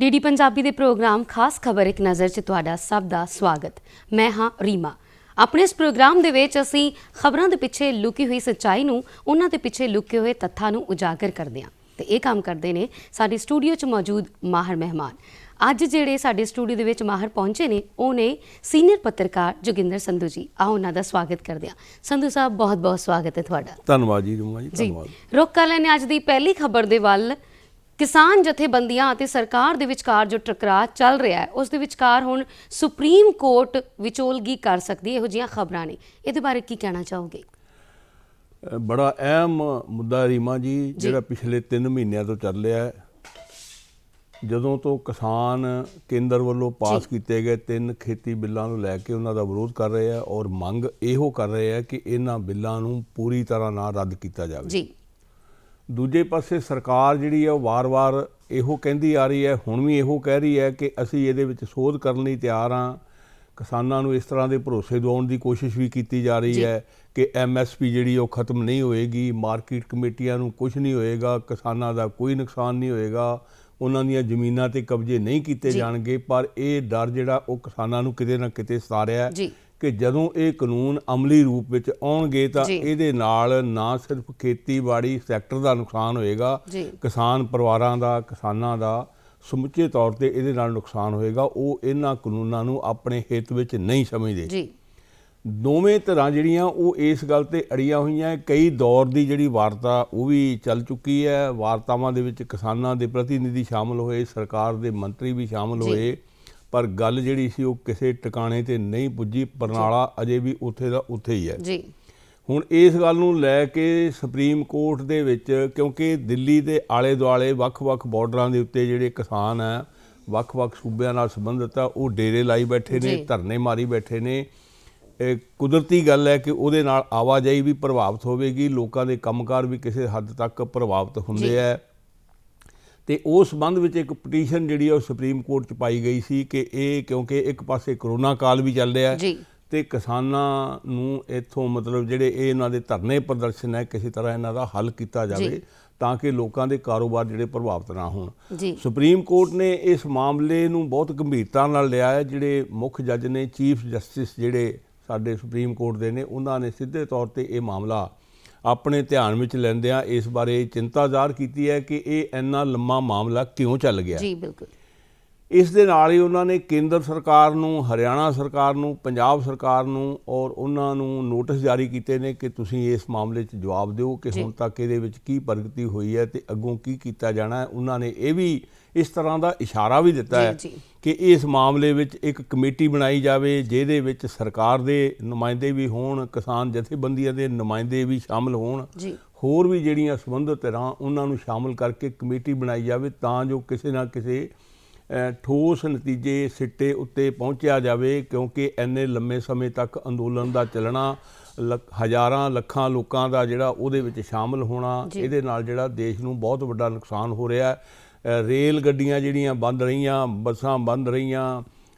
DD Punjabi ਦੇ programme ਖਾਸ ਖਬਰ ਇੱਕ ਨਜ਼ਰ 'ਚ ਤੁਹਾਡਾ ਸਭ ਦਾ ਸਵਾਗਤ। ਮੈਂ ਹਾਂ ਰੀਮਾ। ਆਪਣੇ ਇਸ ਪ੍ਰੋਗਰਾਮ ਦੇ ਵਿੱਚ ਅਸੀਂ ਖਬਰਾਂ ਦੇ ਪਿੱਛੇ ਲੁਕੀ ਹੋਈ ਸੱਚਾਈ ਨੂੰ, ਉਹਨਾਂ ਦੇ ਪਿੱਛੇ ਲੁਕੇ ਹੋਏ ਤੱਥਾਂ ਨੂੰ ਉਜਾਗਰ ਕਰਦੇ ਹਾਂ ਤੇ ਇਹ ਕੰਮ ਕਰਦੇ ਨੇ ਸਾਡੇ ਸਟੂਡੀਓ 'ਚ ਮੌਜੂਦ ਮਾਹਰ ਮਹਿਮਾਨ। ਅੱਜ ਜਿਹੜੇ ਸਾਡੇ ਸਟੂਡੀਓ ਦੇ ਵਿੱਚ ਮਾਹਰ ਪਹੁੰਚੇ ਨੇ ਉਹ ਨੇ ਸੀਨੀਅਰ ਪੱਤਰਕਾਰ ਜੋਗਿੰਦਰ ਸੰਧੂ ਜੀ। ਆਓ ਉਹਨਾਂ ਦਾ ਸਵਾਗਤ ਕਰਦੇ ਹਾਂ। ਸੰਧੂ ਸਾਹਿਬ, ਬਹੁਤ ਬਹੁਤ ਸਵਾਗਤ ਹੈ ਤੁਹਾਡਾ। ਧੰਨਵਾਦ ਜੀ ਰੀਮਾ ਜੀ, ਧੰਨਵਾਦ। ਰੁੱਖ ਕਰ ਲੈਂਦੇ ਅੱਜ ਦੀ ਪਹਿਲੀ ਖਬਰ ਦੇ ਵੱਲ। ਕਿਸਾਨ ਜਥੇਬੰਦੀਆਂ ਅਤੇ ਸਰਕਾਰ ਦੇ ਵਿਚਕਾਰ ਜੋ ਟਕਰਾਅ ਚੱਲ ਰਿਹਾ ਹੈ ਉਸ ਦੇ ਵਿਚਕਾਰ ਹੁਣ ਸੁਪਰੀਮ ਕੋਰਟ ਵਿਚੋਲਗੀ ਕਰ ਸਕਦੀ, ਇਹੋ ਜਿਹੀਆਂ ਖਬਰਾਂ ਨੇ। ਇਹਦੇ ਬਾਰੇ ਕੀ ਕਹਿਣਾ ਚਾਹੋਗੇ? ਬੜਾ ਅਹਿਮ ਮੁੱਦਾ ਰੀਮਾ ਜੀ, ਜਿਹੜਾ ਪਿਛਲੇ 3 ਮਹੀਨਿਆਂ ਤੋਂ ਚੱਲ ਰਿਹਾ ਹੈ। ਜਦੋਂ ਤੋਂ ਕਿਸਾਨ ਕੇਂਦਰ ਵੱਲੋਂ ਪਾਸ ਕੀਤੇ ਗਏ 3 ਖੇਤੀ ਬਿੱਲਾਂ ਨੂੰ ਲੈ ਕੇ ਉਹਨਾਂ ਦਾ ਵਿਰੋਧ ਕਰ ਰਹੇ ਆ ਔਰ ਮੰਗ ਇਹੋ ਕਰ ਰਹੇ ਆ ਕਿ ਇਹਨਾਂ ਬਿੱਲਾਂ ਨੂੰ ਪੂਰੀ ਤਰ੍ਹਾਂ ਨਾਲ ਰੱਦ ਕੀਤਾ ਜਾਵੇ ਜੀ। ਦੂਜੇ ਪਾਸੇ ਸਰਕਾਰ ਜਿਹੜੀ ਹੈ ਉਹ ਵਾਰ-ਵਾਰ ਇਹੋ ਕਹਿੰਦੀ ਆ ਰਹੀ ਹੈ, ਹੁਣ ਵੀ ਇਹੋ ਕਹਿ ਰਹੀ ਹੈ ਕਿ ਅਸੀਂ ਇਹਦੇ ਵਿੱਚ ਸੋਧ ਕਰਨ ਲਈ ਤਿਆਰ ਹਾਂ। ਕਿਸਾਨਾਂ ਨੂੰ ਇਸ ਤਰ੍ਹਾਂ ਦੇ ਭਰੋਸੇ ਦਿਵਾਉਣ ਦੀ ਕੋਸ਼ਿਸ਼ ਵੀ ਕੀਤੀ ਜਾ ਰਹੀ ਹੈ ਕਿ MSP ਜਿਹੜੀ ਉਹ ਖਤਮ ਨਹੀਂ ਹੋਏਗੀ, ਮਾਰਕੀਟ ਕਮੇਟੀਆਂ ਨੂੰ ਕੁਝ ਨਹੀਂ ਹੋਏਗਾ, ਕਿਸਾਨਾਂ ਦਾ ਕੋਈ ਨੁਕਸਾਨ ਨਹੀਂ ਹੋਏਗਾ, ਉਹਨਾਂ ਦੀਆਂ ਜ਼ਮੀਨਾਂ 'ਤੇ ਕਬਜ਼ੇ ਨਹੀਂ ਕੀਤੇ ਜਾਣਗੇ। ਪਰ ਇਹ ਡਰ ਜਿਹੜਾ ਉਹ ਕਿਸਾਨਾਂ ਨੂੰ ਕਿਤੇ ਨਾ ਕਿਤੇ ਸਤਾ ਰਿਹਾ ਹੈ ਕਿ ਜਦੋਂ ਇਹ ਕਾਨੂੰਨ ਅਮਲੀ ਰੂਪ ਵਿੱਚ ਆਉਣਗੇ ਤਾਂ ਇਹਦੇ ਨਾਲ ਨਾ ਸਿਰਫ ਖੇਤੀਬਾੜੀ ਸੈਕਟਰ ਦਾ ਨੁਕਸਾਨ ਹੋਏਗਾ, ਕਿਸਾਨ ਪਰਿਵਾਰਾਂ ਦਾ, ਕਿਸਾਨਾਂ ਦਾ ਸਮੁੱਚੇ ਤੌਰ 'ਤੇ ਇਹਦੇ ਨਾਲ ਨੁਕਸਾਨ ਹੋਏਗਾ। ਉਹ ਇਹਨਾਂ ਕਾਨੂੰਨਾਂ ਨੂੰ ਆਪਣੇ ਹਿੱਤ ਵਿੱਚ ਨਹੀਂ ਸਮਝਦੇ। ਦੋਵੇਂ ਧਿਰਾਂ ਜਿਹੜੀਆਂ ਉਹ ਇਸ ਗੱਲ 'ਤੇ ਅੜੀਆਂ ਹੋਈਆਂ। ਕਈ ਦੌਰ ਦੀ ਜਿਹੜੀ ਵਾਰਤਾ ਉਹ ਵੀ ਚੱਲ ਚੁੱਕੀ ਹੈ। ਵਾਰਤਾਵਾਂ ਦੇ ਵਿੱਚ ਕਿਸਾਨਾਂ ਦੇ ਪ੍ਰਤੀਨਿਧੀ ਸ਼ਾਮਲ ਹੋਏ, ਸਰਕਾਰ ਦੇ ਮੰਤਰੀ ਵੀ ਸ਼ਾਮਲ ਹੋਏ, ਪਰ ਗੱਲ ਜਿਹੜੀ ਸੀ ਉਹ ਕਿਸੇ ਟਿਕਾਣੇ 'ਤੇ ਨਹੀਂ ਪੁੱਜੀ। ਬਰਨਾਲਾ ਅਜੇ ਵੀ ਉੱਥੇ ਦਾ ਉੱਥੇ ਹੀ ਹੈ। ਹੁਣ ਇਸ ਗੱਲ ਨੂੰ ਲੈ ਕੇ ਸੁਪਰੀਮ ਕੋਰਟ ਦੇ ਵਿੱਚ, ਕਿਉਂਕਿ ਦਿੱਲੀ ਦੇ ਆਲੇ ਦੁਆਲੇ ਵੱਖ-ਵੱਖ ਬਾਰਡਰਾਂ ਦੇ ਉੱਤੇ ਜਿਹੜੇ ਕਿਸਾਨ ਹੈ ਵੱਖ-ਵੱਖ ਸੂਬਿਆਂ ਨਾਲ ਸੰਬੰਧਿਤ ਆ, ਉਹ ਡੇਰੇ ਲਾਈ ਬੈਠੇ ਨੇ, ਧਰਨੇ ਮਾਰੀ ਬੈਠੇ ਨੇ। ਕੁਦਰਤੀ ਗੱਲ ਹੈ ਕਿ ਉਹਦੇ ਨਾਲ ਆਵਾਜਾਈ ਵੀ ਪ੍ਰਭਾਵਿਤ ਹੋਵੇਗੀ, ਲੋਕਾਂ ਦੇ ਕੰਮਕਾਰ ਵੀ ਕਿਸੇ ਹੱਦ ਤੱਕ ਪ੍ਰਭਾਵਿਤ ਹੁੰਦੇ ਹੈ। ਤੇ ਉਸ ਸੰਬੰਧ ਵਿੱਚ ਇੱਕ ਪਟੀਸ਼ਨ ਜਿਹੜੀ ਉਹ ਸੁਪਰੀਮ ਕੋਰਟ 'ਚ ਪਾਈ ਗਈ ਸੀ ਕਿ ਇਹ, ਕਿਉਂਕਿ ਇੱਕ ਪਾਸੇ ਕਰੋਨਾ ਕਾਲ ਵੀ ਚੱਲ ਰਿਹਾ ਤੇ ਕਿਸਾਨਾਂ ਨੂੰ ਇੱਥੋਂ ਮਤਲਬ ਜਿਹੜੇ ਇਹ ਇਹਨਾਂ ਦੇ ਧਰਨੇ ਪ੍ਰਦਰਸ਼ਨ ਹੈ ਕਿਸੇ ਤਰ੍ਹਾਂ ਇਹਨਾਂ ਦਾ ਹੱਲ ਕੀਤਾ ਜਾਵੇ ਤਾਂ ਕਿ ਲੋਕਾਂ ਦੇ ਕਾਰੋਬਾਰ ਜਿਹੜੇ ਪ੍ਰਭਾਵਿਤ ਨਾ ਹੋਣ। ਸੁਪਰੀਮ ਕੋਰਟ ਨੇ ਇਸ ਮਾਮਲੇ ਨੂੰ ਬਹੁਤ ਗੰਭੀਰਤਾ ਨਾਲ ਲਿਆ ਹੈ। ਜਿਹੜੇ ਮੁੱਖ ਜੱਜ ਨੇ, ਚੀਫ ਜਸਟਿਸ ਜਿਹੜੇ ਸਾਡੇ ਸੁਪਰੀਮ ਕੋਰਟ ਦੇ ਨੇ, ਉਹਨਾਂ ਨੇ ਸਿੱਧੇ ਤੌਰ 'ਤੇ ਇਹ ਮਾਮਲਾ ਆਪਣੇ ਧਿਆਨ ਵਿੱਚ ਲੈਂਦਿਆਂ ਇਸ ਬਾਰੇ ਚਿੰਤਾ ਜ਼ਾਹਰ ਕੀਤੀ ਹੈ ਕਿ ਇਹ ਇੰਨਾ ਲੰਮਾ ਮਾਮਲਾ ਕਿਉਂ ਚੱਲ ਗਿਆ। ਬਿਲਕੁਲ। ਇਸ ਦੇ ਨਾਲ ਹੀ ਉਹਨਾਂ ਨੇ ਕੇਂਦਰ ਸਰਕਾਰ ਨੂੰ, ਹਰਿਆਣਾ ਸਰਕਾਰ ਨੂੰ, ਪੰਜਾਬ ਸਰਕਾਰ ਨੂੰ ਔਰ ਉਹਨਾਂ ਨੂੰ ਨੋਟਿਸ ਜਾਰੀ ਕੀਤੇ ਨੇ ਕਿ ਤੁਸੀਂ ਇਸ ਮਾਮਲੇ 'ਚ ਜਵਾਬ ਦਿਓ ਕਿ ਹੁਣ ਤੱਕ ਇਹਦੇ ਵਿੱਚ ਕੀ ਪ੍ਰਗਤੀ ਹੋਈ ਹੈ ਤੇ ਅੱਗੋਂ ਕੀ ਕੀਤਾ ਜਾਣਾ ਹੈ। ਉਹਨਾਂ ਨੇ ਇਹ ਵੀ ਇਸ ਤਰ੍ਹਾਂ ਦਾ ਇਸ਼ਾਰਾ ਵੀ ਦਿੱਤਾ ਹੈ ਕਿ ਇਸ ਮਾਮਲੇ ਵਿੱਚ ਇੱਕ ਕਮੇਟੀ ਬਣਾਈ ਜਾਵੇ ਜਿਹਦੇ ਵਿੱਚ ਸਰਕਾਰ ਦੇ ਨੁਮਾਇੰਦੇ ਵੀ ਹੋਣ, ਕਿਸਾਨ ਜਥੇਬੰਦੀਆਂ ਦੇ ਨੁਮਾਇੰਦੇ ਵੀ ਸ਼ਾਮਲ ਹੋਣ, ਹੋਰ ਵੀ ਜਿਹੜੀਆਂ ਸੰਬੰਧਿਤ ਧਿਰਾਂ ਉਹਨਾਂ ਨੂੰ ਸ਼ਾਮਲ ਕਰਕੇ ਕਮੇਟੀ ਬਣਾਈ ਜਾਵੇ ਤਾਂ ਜੋ ਕਿਸੇ ਨਾ ਕਿਸੇ ਠੋਸ ਨਤੀਜੇ ਸਿੱਟੇ ਉੱਤੇ ਪਹੁੰਚਿਆ ਜਾਵੇ। ਕਿਉਂਕਿ ਇੰਨੇ ਲੰਮੇ ਸਮੇਂ ਤੱਕ ਅੰਦੋਲਨ ਦਾ ਚੱਲਣਾ, ਹਜ਼ਾਰਾਂ ਲੱਖਾਂ ਲੋਕਾਂ ਦਾ ਜਿਹੜਾ ਉਹਦੇ ਵਿੱਚ ਸ਼ਾਮਲ ਹੋਣਾ, ਇਹਦੇ ਨਾਲ ਜਿਹੜਾ ਦੇਸ਼ ਨੂੰ ਬਹੁਤ ਵੱਡਾ ਨੁਕਸਾਨ ਹੋ ਰਿਹਾ। ਰੇਲ ਗੱਡੀਆਂ ਜਿਹੜੀਆਂ ਬੰਦ ਰਹੀਆਂ, ਬੱਸਾਂ ਬੰਦ ਰਹੀਆਂ,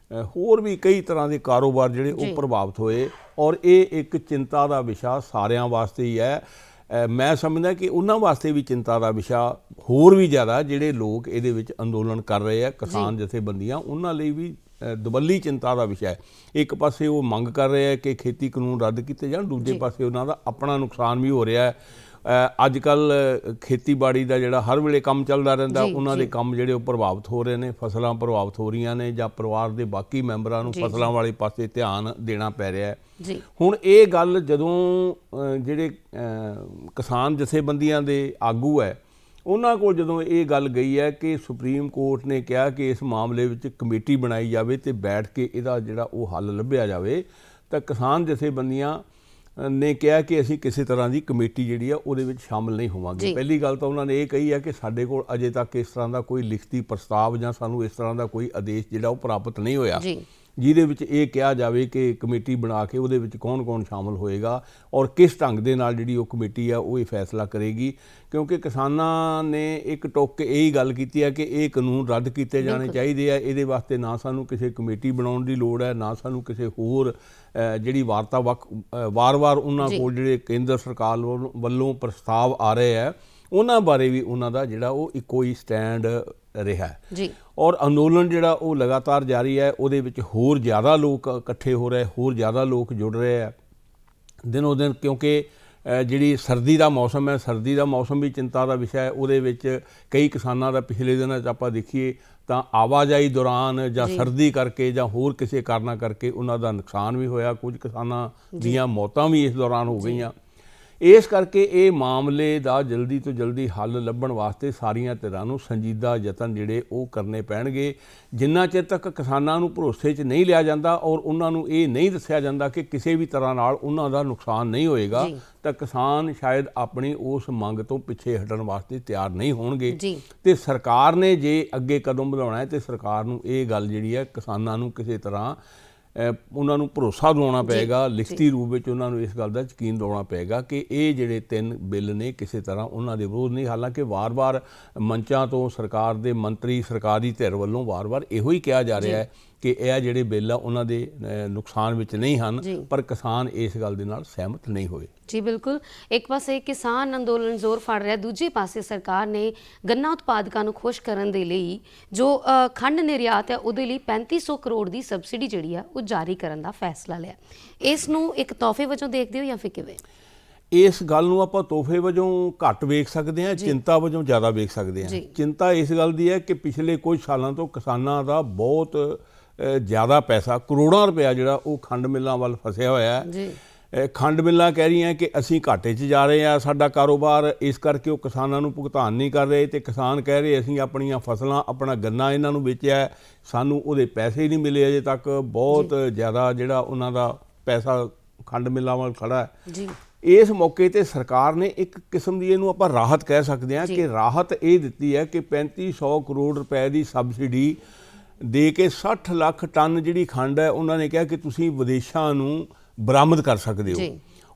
ਹੋਰ ਵੀ ਕਈ ਤਰ੍ਹਾਂ ਦੇ ਕਾਰੋਬਾਰ ਜਿਹੜੇ ਉਹ ਪ੍ਰਭਾਵਿਤ ਹੋਏ ਔਰ ਇਹ ਇੱਕ ਚਿੰਤਾ ਦਾ ਵਿਸ਼ਾ ਸਾਰਿਆਂ ਵਾਸਤੇ ਹੀ ਹੈ। ਮੈਂ ਸਮਝਦਾ ਕਿ ਉਹਨਾਂ ਵਾਸਤੇ ਵੀ ਚਿੰਤਾ ਦਾ ਵਿਸ਼ਾ ਹੋਰ ਵੀ ਜ਼ਿਆਦਾ, ਜਿਹੜੇ ਲੋਕ ਇਹਦੇ ਵਿੱਚ ਅੰਦੋਲਨ ਕਰ ਰਹੇ ਆ, ਕਿਸਾਨ ਜਥੇਬੰਦੀਆਂ, ਉਹਨਾਂ ਲਈ ਵੀ ਦੁਬੱਲੀ ਚਿੰਤਾ ਦਾ ਵਿਸ਼ਾ ਹੈ। ਇੱਕ ਪਾਸੇ ਉਹ ਮੰਗ ਕਰ ਰਹੇ ਆ ਕਿ ਖੇਤੀ ਕਾਨੂੰਨ ਰੱਦ ਕੀਤੇ ਜਾਣ, ਦੂਜੇ ਪਾਸੇ ਉਹਨਾਂ ਦਾ ਆਪਣਾ ਨੁਕਸਾਨ ਵੀ ਹੋ ਰਿਹਾ ਹੈ। ਅੱਜ ਕੱਲ੍ਹ ਖੇਤੀਬਾੜੀ ਦਾ ਜਿਹੜਾ ਹਰ ਵੇਲੇ ਕੰਮ ਚੱਲਦਾ ਰਹਿੰਦਾ, ਉਹਨਾਂ ਦੇ ਕੰਮ ਜਿਹੜੇ ਉਹ ਪ੍ਰਭਾਵਿਤ ਹੋ ਰਹੇ ਨੇ, ਫਸਲਾਂ ਪ੍ਰਭਾਵਿਤ ਹੋ ਰਹੀਆਂ ਨੇ ਜਾਂ ਪਰਿਵਾਰ ਦੇ ਬਾਕੀ ਮੈਂਬਰਾਂ ਨੂੰ ਫਸਲਾਂ ਵਾਲੇ ਪਾਸੇ ਧਿਆਨ ਦੇਣਾ ਪੈ ਰਿਹਾ ਹੈ। ਹੁਣ ਇਹ ਗੱਲ ਜਦੋਂ ਜਿਹੜੇ ਕਿਸਾਨ ਜਥੇਬੰਦੀਆਂ ਦੇ ਆਗੂ ਹੈ ਉਹਨਾਂ ਕੋਲ ਜਦੋਂ ਇਹ ਗੱਲ ਗਈ ਹੈ ਕਿ ਸੁਪਰੀਮ ਕੋਰਟ ਨੇ ਕਿਹਾ ਕਿ ਇਸ ਮਾਮਲੇ ਵਿੱਚ ਕਮੇਟੀ ਬਣਾਈ ਜਾਵੇ ਤੇ ਬੈਠ ਕੇ ਇਹਦਾ ਜਿਹੜਾ ਉਹ ਹੱਲ ਲੱਭਿਆ ਜਾਵੇ, ਤਾਂ ਕਿਸਾਨ ਜਥੇਬੰਦੀਆਂ ਨੇ ਕਿਹਾ ਕਿ ਅਸੀਂ ਕਿਸੇ ਤਰ੍ਹਾਂ ਦੀ ਕਮੇਟੀ ਜਿਹੜੀ ਆ ਉਹਦੇ ਵਿੱਚ ਸ਼ਾਮਲ ਨਹੀਂ ਹੋਵਾਂਗੇ। ਪਹਿਲੀ ਗੱਲ ਤਾਂ ਉਹਨਾਂ ਨੇ ਇਹ ਕਹੀ ਹੈ ਕਿ ਸਾਡੇ ਕੋਲ ਅਜੇ ਤੱਕ ਇਸ ਤਰ੍ਹਾਂ ਦਾ ਕੋਈ ਲਿਖਤੀ ਪ੍ਰਸਤਾਵ ਜਾਂ ਸਾਨੂੰ ਇਸ ਤਰ੍ਹਾਂ ਦਾ ਕੋਈ ਆਦੇਸ਼ ਜਿਹੜਾ ਉਹ ਪ੍ਰਾਪਤ ਨਹੀਂ ਹੋਇਆ ਜਿਹਦੇ ਵਿੱਚ ਇਹ ਕਿਹਾ ਜਾਵੇ ਕਿ ਕਮੇਟੀ ਬਣਾ ਕੇ ਉਹਦੇ ਵਿੱਚ ਕੌਣ-ਕੌਣ ਸ਼ਾਮਲ ਹੋਏਗਾ ਔਰ ਕਿਸ ਢੰਗ ਦੇ ਨਾਲ ਜਿਹੜੀ ਉਹ ਕਮੇਟੀ ਆ ਉਹ ਇਹ ਫੈਸਲਾ ਕਰੇਗੀ। ਕਿਉਂਕਿ ਕਿਸਾਨਾਂ ਨੇ ਇੱਕ ਟੁੱਕ ਇਹੀ ਗੱਲ ਕੀਤੀ ਹੈ ਕਿ ਇਹ ਕਾਨੂੰਨ ਰੱਦ ਕੀਤੇ ਜਾਣੇ ਚਾਹੀਦੇ ਆ। ਇਹਦੇ ਵਾਸਤੇ ਨਾ ਸਾਨੂੰ ਕਿਸੇ ਕਮੇਟੀ ਬਣਾਉਣ ਦੀ ਲੋੜ ਹੈ, ਨਾ ਸਾਨੂੰ ਕਿਸੇ ਹੋਰ ਜਿਹੜੀ ਵਾਰਤਾ ਵਾਰ-ਵਾਰ ਉਹਨਾਂ ਕੋਲ ਜਿਹੜੇ ਕੇਂਦਰ ਸਰਕਾਰ ਵੱਲੋਂ ਪ੍ਰਸਤਾਵ ਆ ਰਹੇ ਹੈ ਉਹਨਾਂ ਬਾਰੇ ਵੀ ਉਹਨਾਂ ਦਾ ਜਿਹੜਾ ਉਹ ਇੱਕੋ ਹੀ ਸਟੈਂਡ ਰਿਹਾ ਹੈ ਜੀ। ਔਰ ਅੰਦੋਲਨ ਜਿਹੜਾ ਉਹ ਲਗਾਤਾਰ ਜਾਰੀ ਹੈ। ਉਹਦੇ ਵਿੱਚ ਹੋਰ ਜ਼ਿਆਦਾ ਲੋਕ ਇਕੱਠੇ ਹੋ ਰਹੇ, ਹੋਰ ਜ਼ਿਆਦਾ ਲੋਕ ਜੁੜ ਰਹੇ ਆ ਦਿਨੋਂ ਦਿਨ, ਕਿਉਂਕਿ ਜਿਹੜੀ ਸਰਦੀ ਦਾ ਮੌਸਮ ਹੈ, ਸਰਦੀ ਦਾ ਮੌਸਮ ਵੀ ਚਿੰਤਾ ਦਾ ਵਿਸ਼ਾ ਹੈ। ਉਹਦੇ ਵਿੱਚ ਕਈ ਕਿਸਾਨਾਂ ਦਾ ਪਿਛਲੇ ਦਿਨਾਂ 'ਚ ਆਪਾਂ ਦੇਖੀਏ ਤਾਂ ਆਵਾਜਾਈ ਦੌਰਾਨ ਜਾਂ ਸਰਦੀ ਕਰਕੇ ਜਾਂ ਹੋਰ ਕਿਸੇ ਕਾਰਨਾਂ ਕਰਕੇ ਉਹਨਾਂ ਦਾ ਨੁਕਸਾਨ ਵੀ ਹੋਇਆ, ਕੁਝ ਕਿਸਾਨਾਂ ਦੀਆਂ ਮੌਤਾਂ ਵੀ ਇਸ ਦੌਰਾਨ ਹੋ ਗਈਆਂ। ਇਸ ਕਰਕੇ ਇਹ ਮਾਮਲੇ ਦਾ ਜਲਦੀ ਤੋਂ ਜਲਦੀ ਹੱਲ ਲੱਭਣ ਵਾਸਤੇ ਸਾਰੀਆਂ ਧਿਰਾਂ ਨੂੰ ਸੰਜੀਦਾ ਯਤਨ ਜਿਹੜੇ ਉਹ ਕਰਨੇ ਪੈਣਗੇ। ਜਿੰਨਾ ਚਿਰ ਤੱਕ ਕਿਸਾਨਾਂ ਨੂੰ ਭਰੋਸੇ 'ਚ ਨਹੀਂ ਲਿਆ ਜਾਂਦਾ ਔਰ ਉਹਨਾਂ ਨੂੰ ਇਹ ਨਹੀਂ ਦੱਸਿਆ ਜਾਂਦਾ ਕਿ ਕਿਸੇ ਵੀ ਤਰ੍ਹਾਂ ਨਾਲ ਉਹਨਾਂ ਦਾ ਨੁਕਸਾਨ ਨਹੀਂ ਹੋਏਗਾ, ਤਾਂ ਕਿਸਾਨ ਸ਼ਾਇਦ ਆਪਣੀ ਉਸ ਮੰਗ ਤੋਂ ਪਿੱਛੇ ਹਟਣ ਵਾਸਤੇ ਤਿਆਰ ਨਹੀਂ ਹੋਣਗੇ। ਤੇ ਸਰਕਾਰ ਨੇ ਜੇ ਅੱਗੇ ਕਦਮ ਵਧਾਉਣਾ ਹੈ ਤੇ ਸਰਕਾਰ ਨੂੰ ਇਹ ਗੱਲ ਜਿਹੜੀ ਹੈ ਕਿਸਾਨਾਂ ਨੂੰ ਕਿਸੇ ਤਰ੍ਹਾਂ ਉਹਨਾਂ ਨੂੰ ਭਰੋਸਾ ਦਿਵਾਉਣਾ ਪਏਗਾ, ਲਿਖਤੀ ਰੂਪ ਵਿੱਚ ਉਹਨਾਂ ਨੂੰ ਇਸ ਗੱਲ ਦਾ ਯਕੀਨ ਦਿਵਾਉਣਾ ਪਏਗਾ ਕਿ ਇਹ ਜਿਹੜੇ 3 ਬਿੱਲ ਨੇ ਕਿਸੇ ਤਰ੍ਹਾਂ ਉਹਨਾਂ ਦੇ ਵਿਰੋਧ ਨਹੀਂ। ਹਾਲਾਂਕਿ ਵਾਰ-ਵਾਰ ਮੰਚਾਂ ਤੋਂ ਸਰਕਾਰ ਦੇ ਮੰਤਰੀ, ਸਰਕਾਰੀ ਧਿਰ ਵੱਲੋਂ ਵਾਰ-ਵਾਰ ਇਹੋ ਹੀ ਕਿਹਾ ਜਾ ਰਿਹਾ ਹੈ ਕਿ ਇਹ ਜਿਹੜੇ ਬਿੱਲ ਆ ਉਹਨਾਂ ਦੇ ਨੁਕਸਾਨ ਵਿੱਚ ਨਹੀਂ ਹਨ, ਪਰ ਕਿਸਾਨ ਇਸ ਗੱਲ ਦੇ ਨਾਲ ਸਹਿਮਤ ਨਹੀਂ ਹੋਏ। ਜੀ ਬਿਲਕੁਲ, ਇੱਕ ਪਾਸੇ ਕਿਸਾਨ ਅੰਦੋਲਨ ਜ਼ੋਰ ਫੜ ਰਿਹਾ, ਦੂਜੇ ਪਾਸੇ ਸਰਕਾਰ ਨੇ ਗੰਨਾ ਉਤਪਾਦਕਾਂ ਨੂੰ ਖੁਸ਼ ਕਰਨ ਦੇ ਲਈ ਜੋ ਖੰਡ ਨਿਰਯਾਤ ਹੈ ਉਹਦੇ ਲਈ 3500 ਕਰੋੜ ਦੀ ਸਬਸਿਡੀ ਜਿਹੜੀ ਆ ਉਹ ਜਾਰੀ ਕਰਨ ਦਾ ਫੈਸਲਾ ਲਿਆ। ਇਸ ਨੂੰ ਇੱਕ ਤੋਹਫੇ ਵਜੋਂ ਦੇਖਦੇ ਹੋ ਜਾਂ ਫਿਰ ਕਿਵੇਂ? ਇਸ ਗੱਲ ਨੂੰ ਆਪਾਂ ਤੋਹਫੇ ਵਜੋਂ ਘੱਟ ਵੇਖ ਸਕਦੇ ਹਾਂ, ਚਿੰਤਾ ਵਜੋਂ ਜ਼ਿਆਦਾ ਵੇਖ ਸਕਦੇ ਹਾਂ। ਚਿੰਤਾ ਇਸ ਗੱਲ ਦੀ ਹੈ ਕਿ ਪਿਛਲੇ ਕੁਝ ਸਾਲਾਂ ਤੋਂ ਕਿਸਾਨਾਂ ਦਾ ਬਹੁਤ ਜ਼ਿਆਦਾ ਪੈਸਾ, ਕਰੋੜਾਂ ਰੁਪਇਆ ਜਿਹੜਾ ਉਹ ਖੰਡ ਮਿੱਲਾਂ ਵੱਲ ਫਸਿਆ ਹੋਇਆ ਹੈ। ਖੰਡ ਮਿੱਲਾਂ ਕਹਿ ਰਹੀਆਂ ਕਿ ਅਸੀਂ ਘਾਟੇ 'ਚ ਜਾ ਰਹੇ ਹਾਂ, ਸਾਡਾ ਕਾਰੋਬਾਰ, ਇਸ ਕਰਕੇ ਉਹ ਕਿਸਾਨਾਂ ਨੂੰ ਭੁਗਤਾਨ ਨਹੀਂ ਕਰ ਰਹੇ। ਤੇ ਕਿਸਾਨ ਕਹਿ ਰਹੇ ਅਸੀਂ ਆਪਣੀਆਂ ਫਸਲਾਂ, ਆਪਣਾ ਗੰਨਾ ਇਹਨਾਂ ਨੂੰ ਵੇਚਿਆ, ਸਾਨੂੰ ਉਹਦੇ ਪੈਸੇ ਹੀ ਨਹੀਂ ਮਿਲੇ ਅਜੇ ਤੱਕ। ਬਹੁਤ ਜ਼ਿਆਦਾ ਜਿਹੜਾ ਉਹਨਾਂ ਦਾ ਪੈਸਾ ਖੰਡ ਮਿੱਲਾਂ ਵੱਲ ਖੜਾ ਹੈ। ਇਸ ਮੌਕੇ ਤੇ ਸਰਕਾਰ ਨੇ ਇੱਕ ਕਿਸਮ ਦੀ ਇਹਨੂੰ ਆਪਾਂ ਰਾਹਤ ਕਹਿ ਸਕਦੇ ਹਾਂ ਕਿ ਰਾਹਤ ਇਹ ਦਿੱਤੀ ਹੈ ਕਿ 3500 ਕਰੋੜ ਰੁਪਏ ਦੀ ਸਬਸਿਡੀ ਦੇ ਕੇ 60 ਲੱਖ ਟਨ ਜਿਹੜੀ ਖੰਡ ਹੈ ਉਹਨਾਂ ਨੇ ਕਿਹਾ ਕਿ ਤੁਸੀਂ ਵਿਦੇਸ਼ਾਂ ਨੂੰ ਬਰਾਮਦ ਕਰ ਸਕਦੇ ਹੋ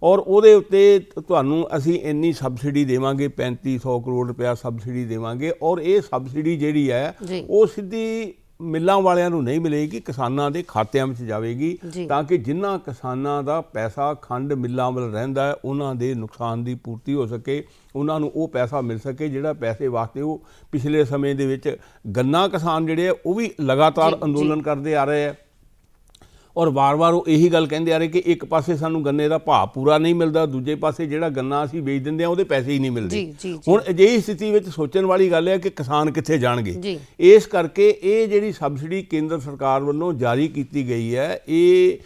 ਔਰ ਉਹਦੇ ਉੱਤੇ ਤੁਹਾਨੂੰ ਅਸੀਂ ਇੰਨੀ ਸਬਸਿਡੀ ਦੇਵਾਂਗੇ, 3500 ਕਰੋੜ ਰੁਪਇਆ ਸਬਸਿਡੀ ਦੇਵਾਂਗੇ। ਔਰ ਇਹ ਸਬਸਿਡੀ ਜਿਹੜੀ ਹੈ ਉਹ ਸਿੱਧੀ ਮਿੱਲਾਂ ਵਾਲਿਆਂ ਨੂੰ ਨਹੀਂ ਮਿਲੇਗੀ, ਕਿਸਾਨਾਂ ਦੇ ਖਾਤਿਆਂ ਵਿੱਚ ਜਾਵੇਗੀ, ਤਾਂ ਕਿ ਜਿਨ੍ਹਾਂ ਕਿਸਾਨਾਂ ਦਾ ਪੈਸਾ ਖੰਡ ਮਿੱਲਾਂ ਵੱਲ ਰਹਿੰਦਾ ਹੈ ਉਹਨਾਂ ਦੇ ਨੁਕਸਾਨ ਦੀ ਪੂਰਤੀ ਹੋ ਸਕੇ, ਉਹਨਾਂ ਨੂੰ ਉਹ ਪੈਸਾ ਮਿਲ ਸਕੇ ਜਿਹੜਾ ਪੈਸੇ ਵਾਸਤੇ ਉਹ ਪਿਛਲੇ ਸਮੇਂ ਦੇ ਵਿੱਚ ਗੰਨਾ ਕਿਸਾਨ ਜਿਹੜੇ ਆ ਉਹ ਵੀ ਲਗਾਤਾਰ ਅੰਦੋਲਨ ਕਰਦੇ ਆ ਰਹੇ ਆ ਔਰ ਵਾਰ-ਵਾਰ ਉਹ ਇਹੀ ਗੱਲ ਕਹਿੰਦੇ ਆ ਰਹੇ ਕਿ ਇੱਕ ਪਾਸੇ ਸਾਨੂੰ ਗੰਨੇ ਦਾ ਭਾਅ ਪੂਰਾ ਨਹੀਂ ਮਿਲਦਾ, ਦੂਜੇ ਪਾਸੇ ਜਿਹੜਾ ਗੰਨਾ ਅਸੀਂ ਵੇਚ ਦਿੰਦੇ ਆ ਉਹਦੇ ਪੈਸੇ ਹੀ ਨਹੀਂ ਮਿਲਦੇ। ਹੁਣ ਅਜਿਹੀ ਸਥਿਤੀ ਵਿੱਚ ਸੋਚਣ ਵਾਲੀ ਗੱਲ ਹੈ ਕਿ ਕਿਸਾਨ ਕਿੱਥੇ ਜਾਣਗੇ। ਇਸ ਕਰਕੇ ਇਹ ਜਿਹੜੀ ਸਬਸਿਡੀ ਕੇਂਦਰ ਸਰਕਾਰ ਵੱਲੋਂ ਜਾਰੀ ਕੀਤੀ ਗਈ ਹੈ, ਇਹ